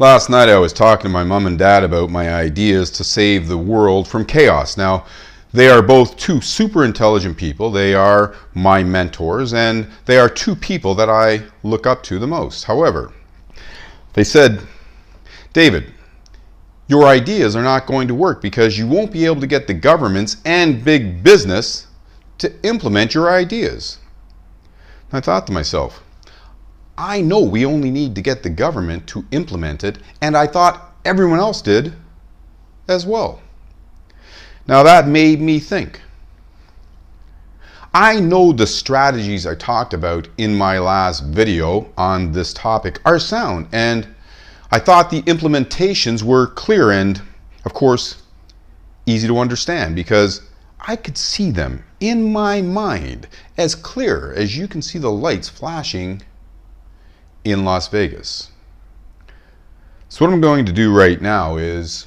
Last night I was talking to my mom and dad about my ideas to save the world from chaos. Now, they are both two super intelligent people. They are my mentors, and they are two people that I look up to the most. However, they said, David, your ideas are not going to work because you won't be able to get the governments and big business to implement your ideas. And I thought to myself, I know we only need to get the government to implement it, and I thought everyone else did as well. Now that made me think. I know the strategies I talked about in my last video on this topic are sound, and I thought the implementations were clear and, of course, easy to understand because I could see them in my mind as clear as you can see the lights flashing in Las Vegas. So what I'm going to do right now is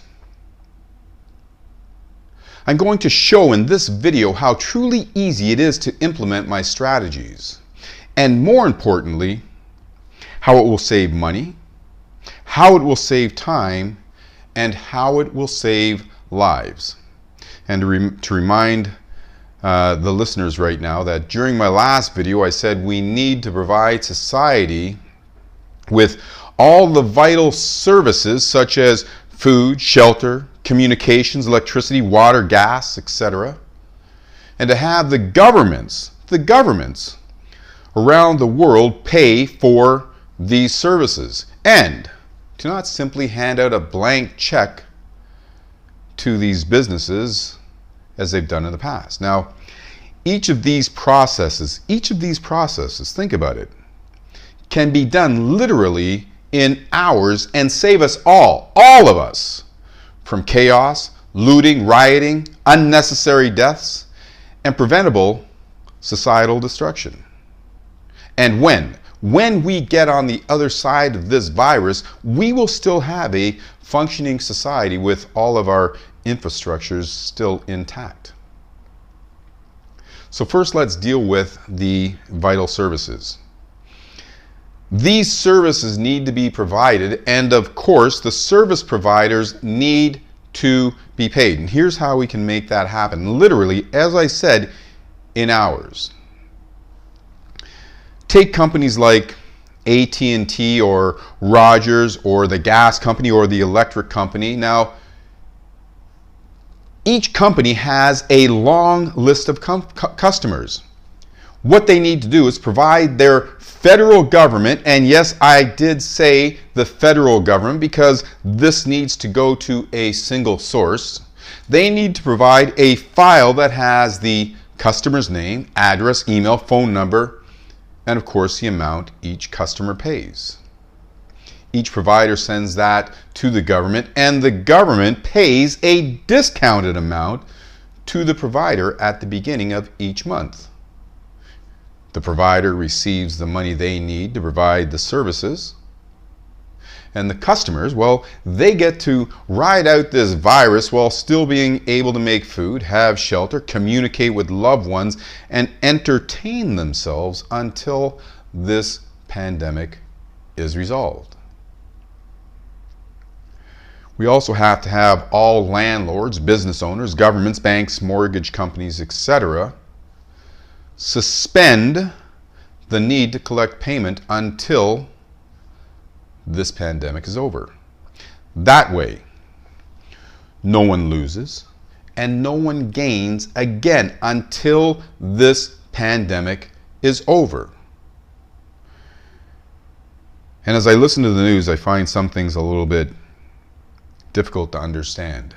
I'm going to show in this video how truly easy it is to implement my strategies, and more importantly, how it will save money, how it will save time, and how it will save lives. And to remind the listeners right now that during my last video I said we need to provide society with all the vital services such as food, shelter, communications, electricity, water, gas, etc. And to have the governments around the world pay for these services, and to not simply hand out a blank check to these businesses as they've done in the past. Now, each of these processes, think about it, can be done literally in hours and save us all of us, from chaos, looting, rioting, unnecessary deaths, and preventable societal destruction. And when we get on the other side of this virus, we will still have a functioning society with all of our infrastructures still intact. So first, let's deal with the vital services. These services need to be provided, and of course, the service providers need to be paid. And here's how we can make that happen. Literally, as I said, in hours. Take companies like AT&T or Rogers or the gas company or the electric company. Now, each company has a long list of customers. What they need to do is provide their federal government, and yes, I did say the federal government because this needs to go to a single source. They need to provide a file that has the customer's name, address, email, phone number, and of course the amount each customer pays. Each provider sends that to the government, and the government pays a discounted amount to the provider at the beginning of each month. The provider receives the money they need to provide the services, and the customers, well, they get to ride out this virus while still being able to make food, have shelter, communicate with loved ones, and entertain themselves until this pandemic is resolved. We also have to have all landlords, business owners, governments, banks, mortgage companies, etc. suspend the need to collect payment until this pandemic is over. That way, no one loses and no one gains again until this pandemic is over. And as I listen to the news, I find some things a little bit difficult to understand.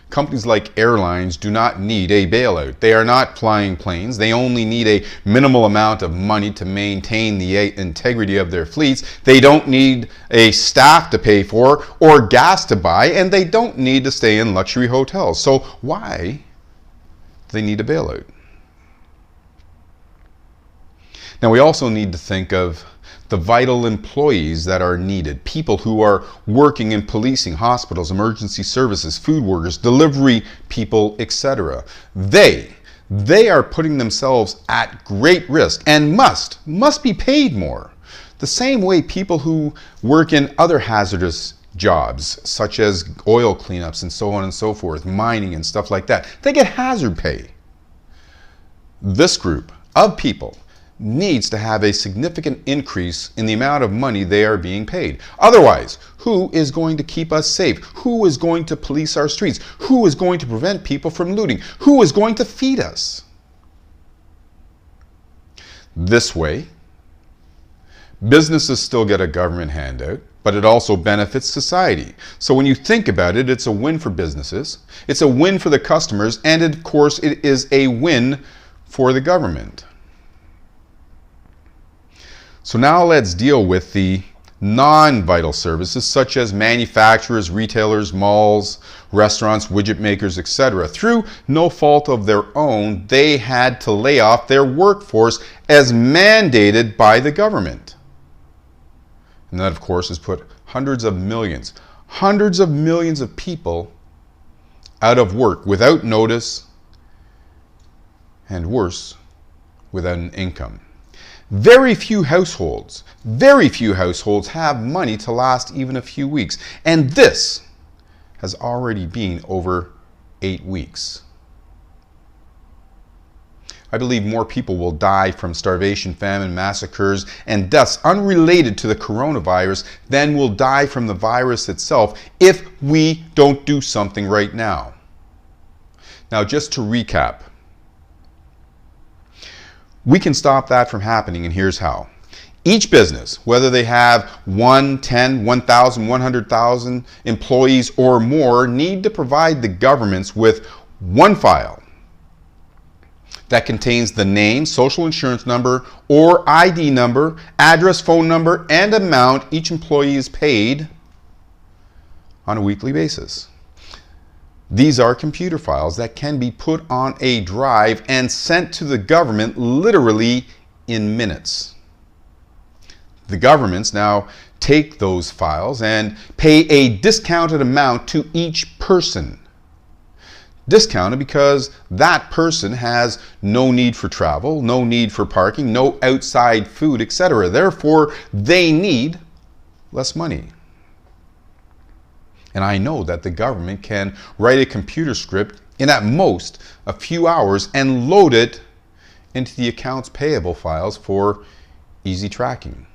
Companies like airlines do not need a bailout. They are not flying planes. They only need a minimal amount of money to maintain the integrity of their fleets. They don't need a staff to pay for or gas to buy, and they don't need to stay in luxury hotels. So why do they need a bailout? Now, we also need to think of the vital employees that are needed, people who are working in policing, hospitals, emergency services, food workers, delivery people, etc. They are putting themselves at great risk and must be paid more. The same way people who work in other hazardous jobs, such as oil cleanups and so on and so forth, mining and stuff like that, they get hazard pay. This group of people needs to have a significant increase in the amount of money they are being paid. Otherwise, who is going to keep us safe? Who is going to police our streets? Who is going to prevent people from looting? Who is going to feed us? This way, businesses still get a government handout, but it also benefits society. So when you think about it, it's a win for businesses, it's a win for the customers, and of course it is a win for the government. So now let's deal with the non-vital services such as manufacturers, retailers, malls, restaurants, widget makers, etc. Through no fault of their own, they had to lay off their workforce as mandated by the government. And that, of course, has put hundreds of millions of people out of work without notice, and worse, without an income. Very few households have money to last even a few weeks. And this has already been over 8 weeks. I believe more people will die from starvation, famine, massacres, and deaths unrelated to the coronavirus than will die from the virus itself if we don't do something right now. Now, just to recap, we can stop that from happening, and here's how. Each business, whether they have 1, 10, 1,000, 100,000 employees or more, need to provide the governments with one file that contains the name, social insurance number, or ID number, address, phone number, and amount each employee is paid on a weekly basis. These are computer files that can be put on a drive and sent to the government literally in minutes. The governments now take those files and pay a discounted amount to each person. Discounted because that person has no need for travel, no need for parking, no outside food, etc. Therefore, they need less money. And I know that the government can write a computer script in at most a few hours and load it into the accounts payable files for easy tracking.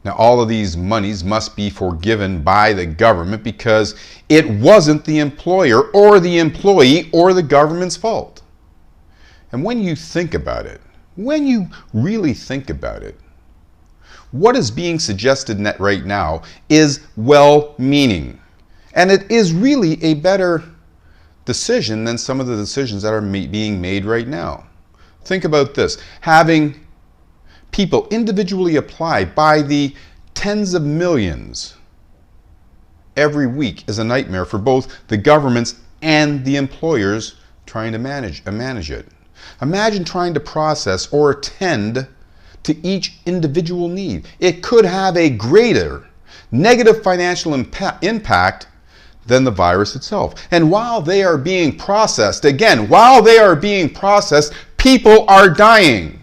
Now, all of these monies must be forgiven by the government because it wasn't the employer or the employee or the government's fault. And when you think about it, when you really think about it, what is being suggested right now is well-meaning. And it is really a better decision than some of the decisions that are being made right now. Think about this. Having people individually apply by the tens of millions every week is a nightmare for both the governments and the employers trying to manage it. Imagine trying to process or attend to each individual need. It could have a greater negative financial impact than the virus itself. And while they are being processed, people are dying.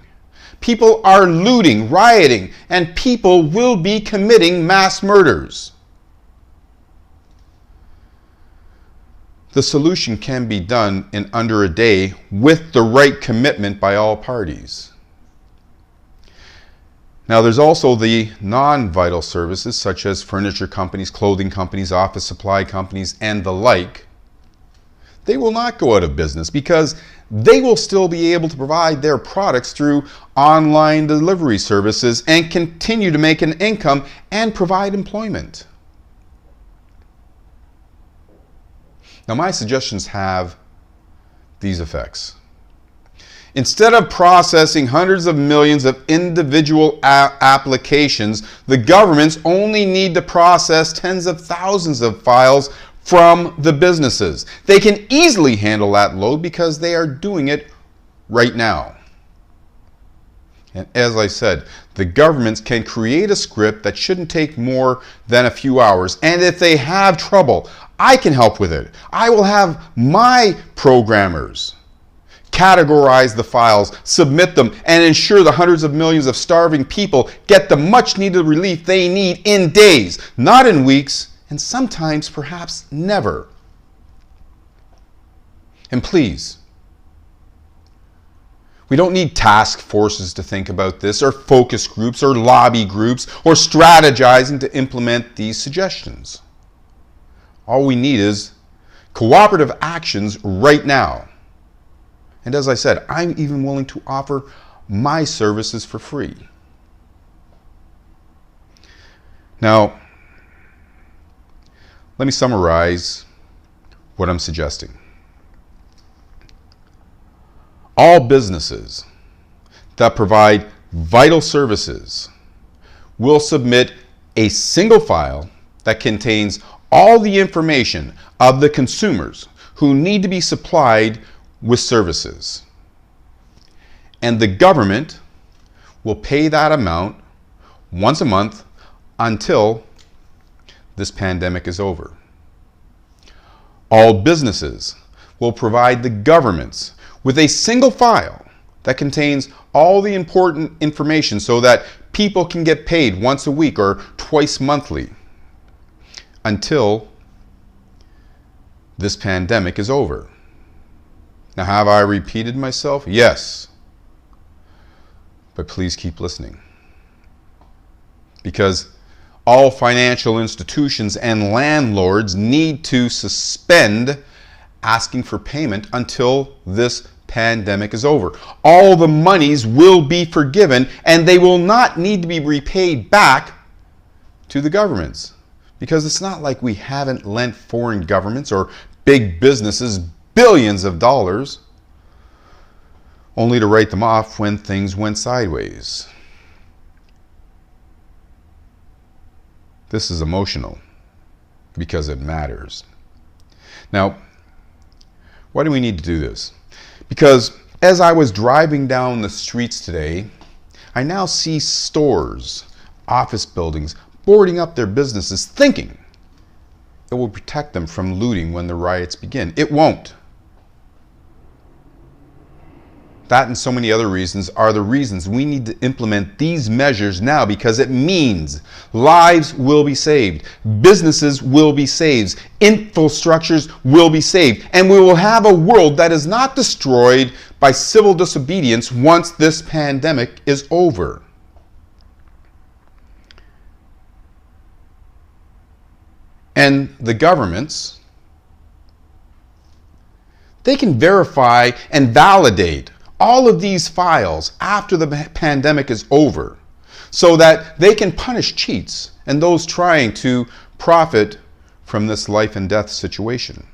People are looting, rioting, and people will be committing mass murders. The solution can be done in under a day with the right commitment by all parties. Now, there's also the non-vital services such as furniture companies, clothing companies, office supply companies, and the like. They will not go out of business because they will still be able to provide their products through online delivery services and continue to make an income and provide employment. Now, my suggestions have these effects. Instead of processing hundreds of millions of individual applications, the governments only need to process tens of thousands of files from the businesses. They can easily handle that load because they are doing it right now. And as I said, the governments can create a script that shouldn't take more than a few hours. And if they have trouble, I can help with it. I will have my programmers categorize the files, submit them, and ensure the hundreds of millions of starving people get the much needed relief they need in days, not in weeks, and sometimes perhaps never. And please, we don't need task forces to think about this, or focus groups, or lobby groups, or strategizing to implement these suggestions. All we need is cooperative actions right now. And as I said, I'm even willing to offer my services for free. Now, let me summarize what I'm suggesting. All businesses that provide vital services will submit a single file that contains all the information of the consumers who need to be supplied with services. And the government will pay that amount once a month until this pandemic is over. All businesses will provide the governments with a single file that contains all the important information so that people can get paid once a week or twice monthly until this pandemic is over. Now, have I repeated myself? Yes. But please keep listening. Because all financial institutions and landlords need to suspend asking for payment until this pandemic is over. All the monies will be forgiven and they will not need to be repaid back to the governments. Because it's not like we haven't lent foreign governments or big businesses billions of dollars only to write them off when things went sideways. This is emotional because it matters. Now, why do we need to do this? Because as I was driving down the streets today, I now see stores, office buildings, boarding up their businesses thinking it will protect them from looting when the riots begin. It won't. That and so many other reasons are the reasons we need to implement these measures now, because it means lives will be saved, businesses will be saved, infrastructures will be saved, and we will have a world that is not destroyed by civil disobedience once this pandemic is over. And the governments, they can verify and validate all of these files after the pandemic is over so that they can punish cheats and those trying to profit from this life and death situation.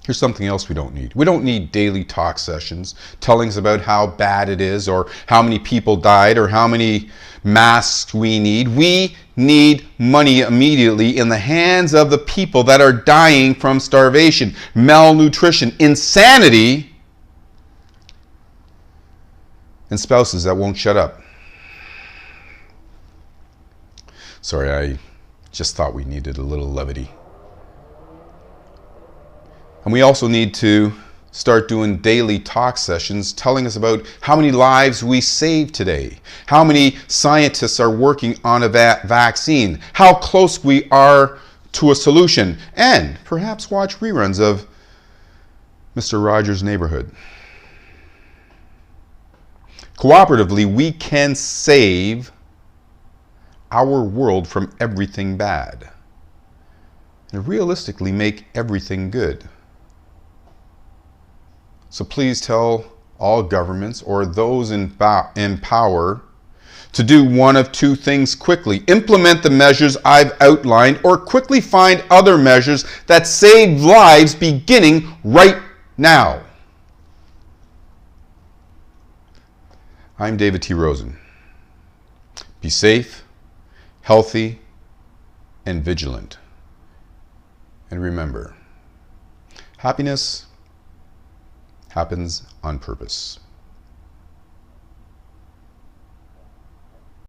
Here's something else we don't need. We don't need daily talk sessions telling us about how bad it is or how many people died or how many masks we need. We need money immediately in the hands of the people that are dying from starvation, malnutrition, insanity, and spouses that won't shut up. Sorry, I just thought we needed a little levity. And we also need to start doing daily talk sessions telling us about how many lives we saved today, how many scientists are working on a vaccine, how close we are to a solution, and perhaps watch reruns of Mr. Rogers' Neighborhood. Cooperatively, we can save our world from everything bad and realistically make everything good. So please tell all governments or those in power to do one of two things quickly. Implement the measures I've outlined or quickly find other measures that save lives beginning right now. I'm David T. Rosen. Be safe, healthy, and vigilant. And remember, happiness happens on purpose.